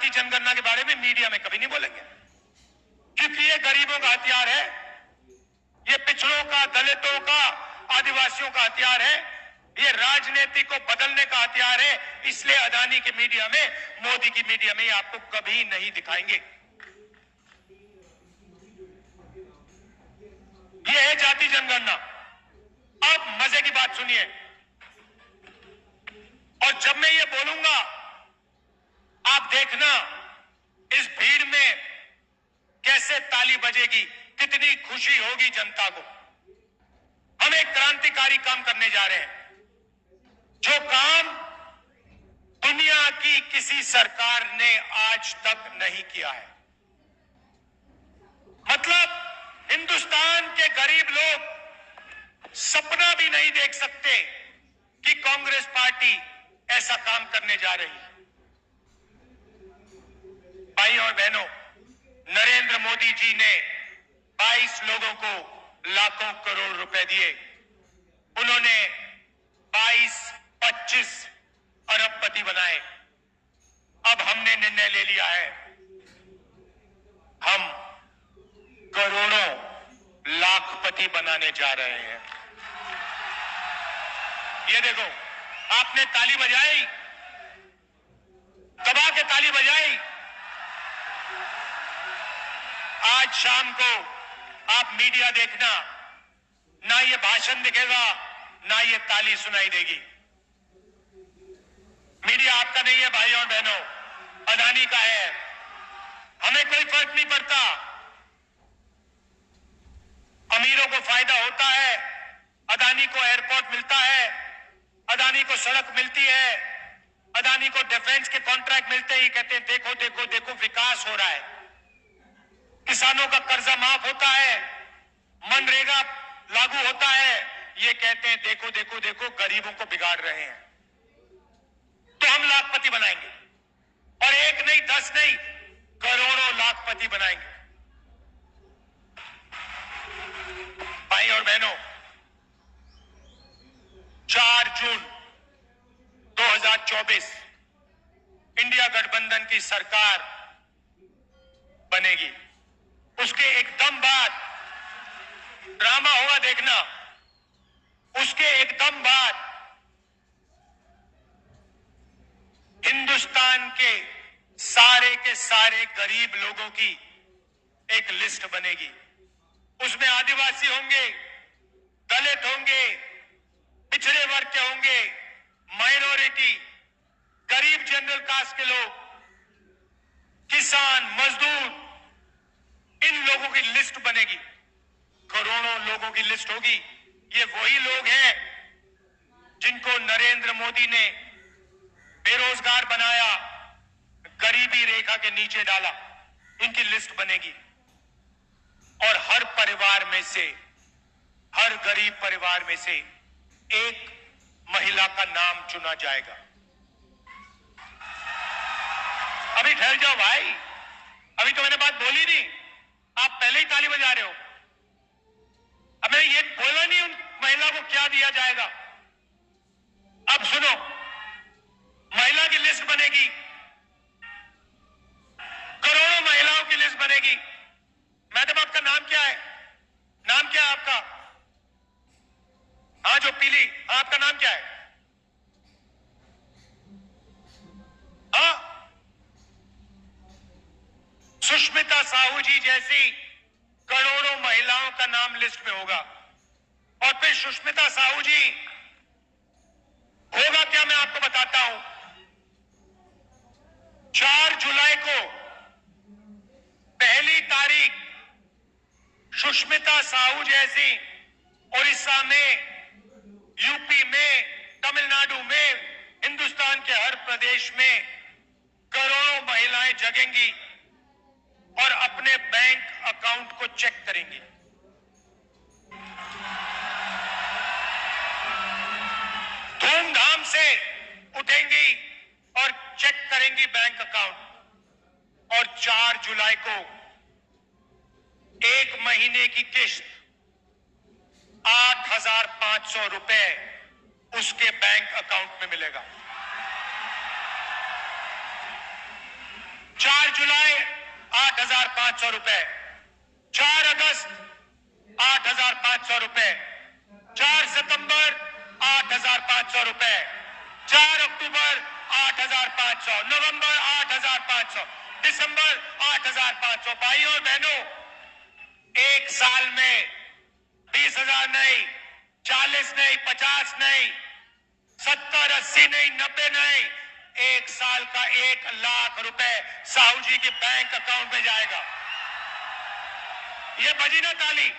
जाति जनगणना के बारे में मीडिया में कभी नहीं बोलेंगे, क्योंकि ये गरीबों का हथियार है, ये पिछड़ों का, दलितों का, आदिवासियों का हथियार है, ये राजनीति को बदलने का हथियार है। इसलिए अदानी की मीडिया में, मोदी की मीडिया में आपको कभी नहीं दिखाएंगे। ये है जाति जनगणना। अब मजे की बात सुनिए, और जब मैं ये बोलूंगा आप देखना इस भीड़ में कैसे ताली बजेगी, कितनी खुशी होगी जनता को। हम एक क्रांतिकारी काम करने जा रहे हैं, जो काम दुनिया की किसी सरकार ने आज तक नहीं किया है। मतलब हिंदुस्तान के गरीब लोग सपना भी नहीं देख सकते कि कांग्रेस पार्टी ऐसा काम करने जा रही है। भाई और बहनों, नरेंद्र मोदी जी ने 22 लोगों को लाखों करोड़ रुपए दिए। उन्होंने 22-25 अरबपति बनाए। अब हमने निर्णय ले लिया है, हम करोड़ों लाखपति बनाने जा रहे हैं। ये देखो, आपने ताली बजाई, दबा के ताली बजाई। आज शाम को आप मीडिया देखना, ना ये भाषण दिखेगा, ना ये ताली सुनाई देगी। मीडिया आपका नहीं है भाई और बहनों, अदानी का है। हमें कोई फर्क नहीं पड़ता। अमीरों को फायदा होता है, अदानी को एयरपोर्ट मिलता है, अदानी को सड़क मिलती है, अदानी को डिफेंस के कॉन्ट्रैक्ट मिलते ही कहते हैं देखो देखो देखो विकास हो रहा है। किसानों का कर्जा माफ होता है, मनरेगा लागू होता है, ये कहते हैं देखो देखो देखो गरीबों को बिगाड़ रहे हैं। तो हम लाखपति बनाएंगे, और एक नहीं, 10 नहीं, करोड़ों लाखपति बनाएंगे। भाई और बहनों, 4 जून 2024 इंडिया गठबंधन की सरकार बनेगी। उसके एकदम बाद ड्रामा होगा, देखना। उसके एकदम बाद हिंदुस्तान के सारे गरीब लोगों की एक लिस्ट बनेगी। उसमें आदिवासी होंगे, दलित होंगे, पिछड़े वर्ग के होंगे, माइनॉरिटी, गरीब जनरल कास्ट के लोग, किसान, मजदूर, इन लोगों की लिस्ट बनेगी। करोड़ों लोगों की लिस्ट होगी। ये वही लोग हैं जिनको नरेंद्र मोदी ने बेरोजगार बनाया, गरीबी रेखा के नीचे डाला। इनकी लिस्ट बनेगी, और हर परिवार में से, हर गरीब परिवार में से एक महिला का नाम चुना जाएगा। अभी ठहर जाओ भाई, अभी तो मैंने बात बोली नहीं, आप पहले ही ताली बजा रहे हो। अब मैंने ये बोला नहीं उन महिला को क्या दिया जाएगा। अब सुनो, महिला की लिस्ट बनेगी, करोड़ों महिलाओं की लिस्ट बनेगी। मैडम आपका नाम क्या है? नाम क्या है आपका? हाँ जो पीली, हाँ आपका नाम क्या है? हाँ, सुष्मिता साहू जी जैसी करोड़ों महिलाओं का नाम लिस्ट में होगा। और फिर सुष्मिता साहू जी होगा क्या, मैं आपको बताता हूं। 4 जुलाई को पहली तारीख सुष्मिता साहू जैसी उड़ीसा में, यूपी में, तमिलनाडु में, हिंदुस्तान के हर प्रदेश में करोड़ों महिलाएं जगेंगी और अपने बैंक अकाउंट को चेक करेंगी। धूमधाम से उठेंगी और चेक करेंगी बैंक अकाउंट। और 4 जुलाई को 1 महीने की किस्त 8,500 रुपए उसके बैंक अकाउंट में मिलेगा। 4 जुलाई 8,500 रुपए, 4 अगस्त 8,500 रुपए, 4 सितंबर 8,500 रुपए, 4 अक्टूबर 8,500, नवंबर 8,500, दिसंबर 8,500। भाइयों और बहनों, एक साल में 20,000 नहीं, 40 नहीं, 50 नहीं, 70, 80 नहीं, 90 नहीं, एक साल का 1,00,000 रुपए साहू जी के बैंक अकाउंट में जाएगा। ये बजी ना ताली।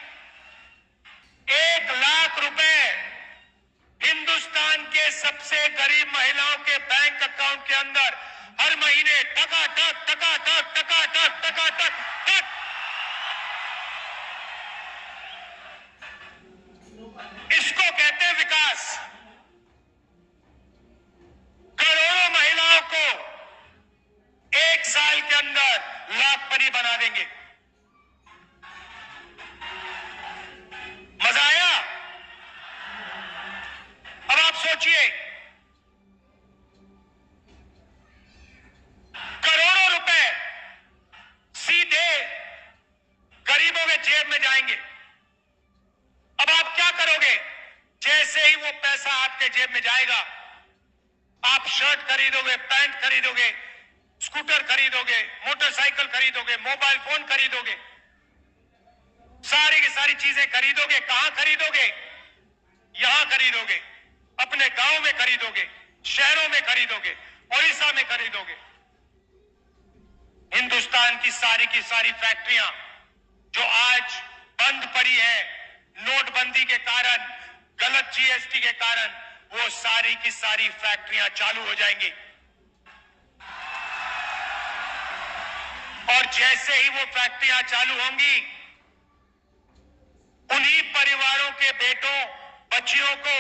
1,00,000 रुपए हिंदुस्तान के सबसे गरीब महिलाओं के बैंक अकाउंट के अंदर हर महीने टकाटक टकाटक टकाटक टकाटक टक। इसको कहते हैं विकास। करोड़ों महिलाओं को एक साल के अंदर लाखपति बना देंगे। मजा आया? अब आप सोचिए, करोड़ों रुपए सीधे गरीबों के जेब में जाएंगे। अब आप क्या करोगे? जैसे ही वो पैसा आपके जेब में जाएगा, आप शर्ट खरीदोगे, पैंट खरीदोगे, स्कूटर खरीदोगे, मोटरसाइकिल खरीदोगे, मोबाइल फोन खरीदोगे, सारी की सारी चीजें खरीदोगे। कहां खरीदोगे? यहां खरीदोगे, अपने गांव में खरीदोगे, शहरों में खरीदोगे, ओडिशा में खरीदोगे। हिंदुस्तान की सारी फैक्ट्रियां जो आज बंद पड़ी है नोटबंदी के कारण, गलत जीएसटी के कारण, वो सारी की सारी फैक्ट्रियां चालू हो जाएंगी। और जैसे ही वो फैक्ट्रियां चालू होंगी, उन्हीं परिवारों के बेटों बच्चियों को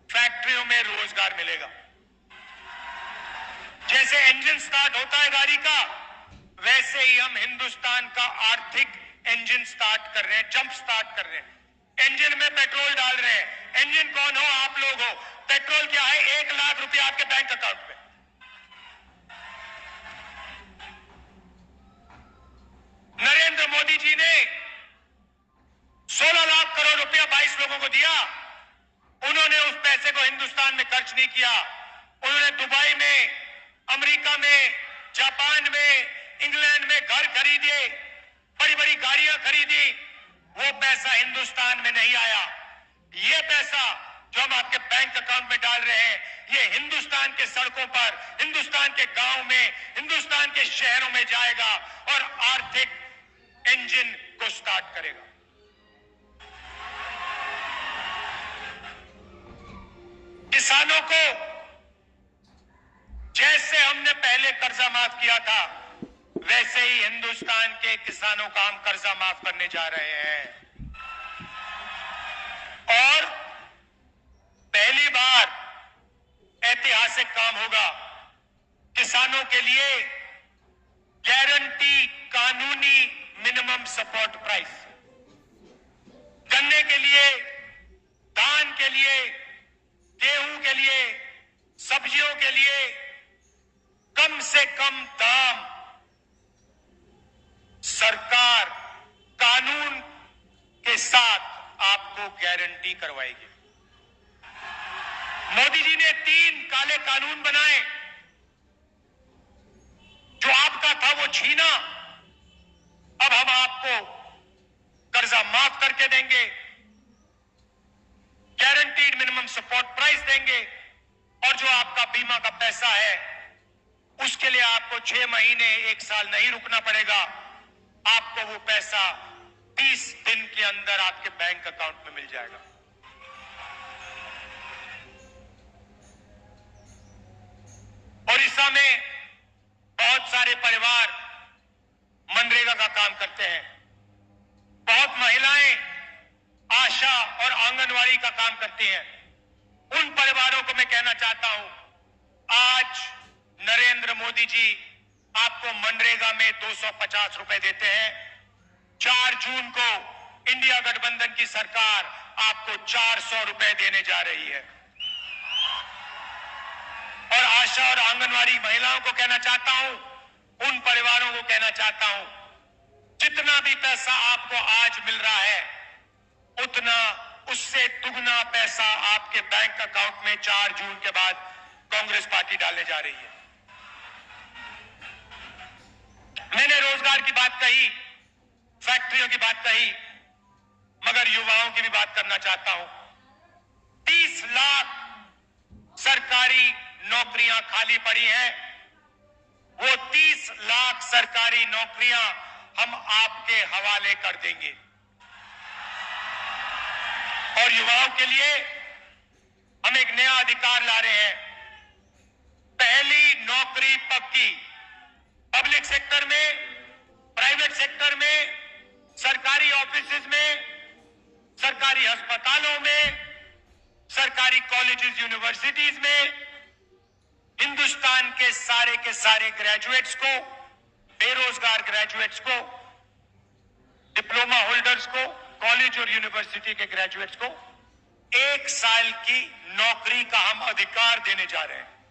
फैक्ट्रियों में रोजगार मिलेगा। जैसे इंजन स्टार्ट होता है गाड़ी का, वैसे ही हम हिंदुस्तान का आर्थिक इंजन स्टार्ट कर रहे हैं, जंप स्टार्ट कर रहे हैं। इंजन में पेट्रोल डाल रहे हैं। इंजन कौन हो? आप लोग हो। पेट्रोल क्या है? 1,00,000 रुपए आपके बैंक अकाउंट में। नरेंद्र मोदी जी ने 16 लाख करोड़ रुपया 22 लोगों को दिया। उन्होंने उस पैसे को हिंदुस्तान में खर्च नहीं किया। उन्होंने दुबई में, अमेरिका में, जापान में, इंग्लैंड में घर खरीदे, बड़ी बड़ी गाड़ियां खरीदी। वो पैसा हिंदुस्तान में नहीं आया। ये पैसा जो हम आपके बैंक अकाउंट में डाल रहे हैं, ये हिंदुस्तान के सड़कों पर, हिंदुस्तान के गांव में, हिंदुस्तान के शहरों में जाएगा और आर्थिक इंजन को स्टार्ट करेगा। किसानों को जैसे हमने पहले कर्जा माफ किया था, वैसे ही हिंदुस्तान के किसानों का हम कर्जा माफ करने जा रहे हैं। और पहली बार ऐतिहासिक काम होगा। किसानों के लिए गारंटी कानूनी मिनिमम सपोर्ट प्राइस, गन्ने के लिए, धान के लिए, गेहूं के लिए, सब्जियों के लिए कम से कम दाम सरकार कानून के साथ आपको गारंटी करवाएगी। मोदी जी ने 3 काले कानून बनाए। जो आपका था वो छीना, अब हम आपको कर्जा माफ करके देंगे, गारंटीड मिनिमम सपोर्ट प्राइस देंगे, और जो आपका बीमा का पैसा है उसके लिए आपको 6 महीने 1 साल नहीं रुकना पड़ेगा। आपको वो पैसा 30 दिन के अंदर आपके बैंक अकाउंट में मिल जाएगा। ओडिशा में बहुत सारे परिवार मनरेगा का काम करते हैं। बहुत महिलाएं आशा और आंगनवाड़ी का काम करती हैं। उन परिवारों को मैं कहना चाहता हूं, आज नरेंद्र मोदी जी आपको मनरेगा में 250 रुपए देते हैं। 4 जून को इंडिया गठबंधन की सरकार आपको 400 रुपए देने जा रही है। और आशा और आंगनवाड़ी महिलाओं को कहना चाहता हूं, उन परिवारों को कहना चाहता हूं, जितना भी पैसा आपको आज मिल रहा है, उतना उससे दुगना पैसा आपके बैंक अकाउंट में 4 जून के बाद कांग्रेस पार्टी डालने जा रही है। मैंने रोजगार की बात कही, फैक्ट्रियों की बात कही, मगर युवाओं की भी बात करना चाहता हूं। 30 लाख सरकारी नौकरियां खाली पड़ी हैं। वो 30 लाख सरकारी नौकरियां हम आपके हवाले कर देंगे और युवाओं के लिए हम एक नया अधिकार ला रहे हैं। पहली नौकरी पक्की, पब्लिक सेक्टर में, प्राइवेट सेक्टर में, सरकारी ऑफिसेज में, सरकारी अस्पतालों में, सरकारी कॉलेजेस यूनिवर्सिटीज में, हिंदुस्तान के सारे ग्रेजुएट्स को, बेरोजगार ग्रेजुएट्स को, डिप्लोमा होल्डर्स को, कॉलेज और यूनिवर्सिटी के ग्रेजुएट्स को 1 साल की नौकरी का हम अधिकार देने जा रहे हैं।